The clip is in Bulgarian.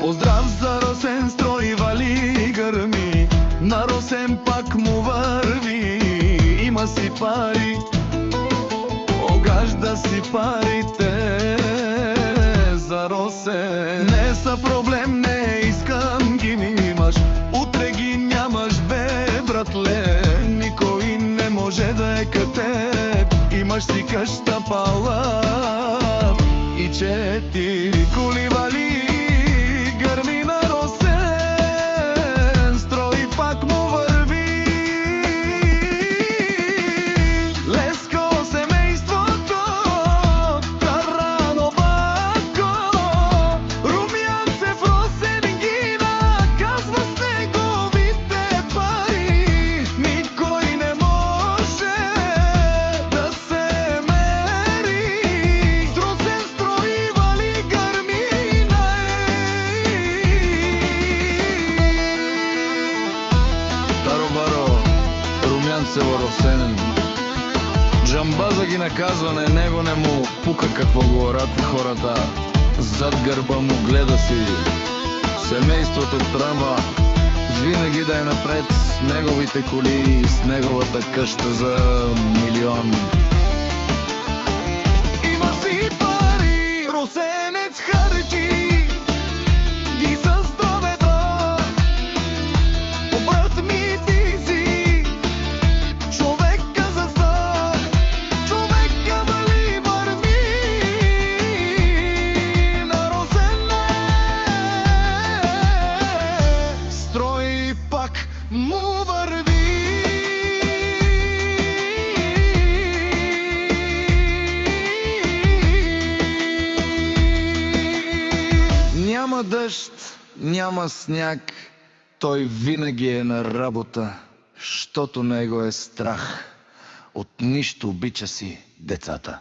Поздрав за Росен, строй, вали, гърми. На Росен пак му върви. Има си пари, огажда си парите. За Росен не са проблем, не искам ги ми имаш. Утре ги нямаш, бе, братле. Никой не може да е като теб. Имаш си къща пала и 4 коли, вали, гърми. На Росен строй, пак му върви. Леско семейството, Тарано Бако, румянце в Росен гина, казва с неговите пари. Никой не може да се мери. С Росен строй, вали, гърмина. Таро-баро, румянце в Росен. Джамбаза ги наказва, него не му пука какво говорят хората. Зад гърба му гледа си. Семейството тръмва, винаги да е напред с неговите коли и с неговата къща за милион. Има си пари, русенец харчи ги за здравето. Брат ми, ти си човека за стар, човека, вали, върви. На Росен строй, пак му върви. Няма дъжд, няма сняг, той винаги е на работа, щото него е страх. От нищо обича си децата.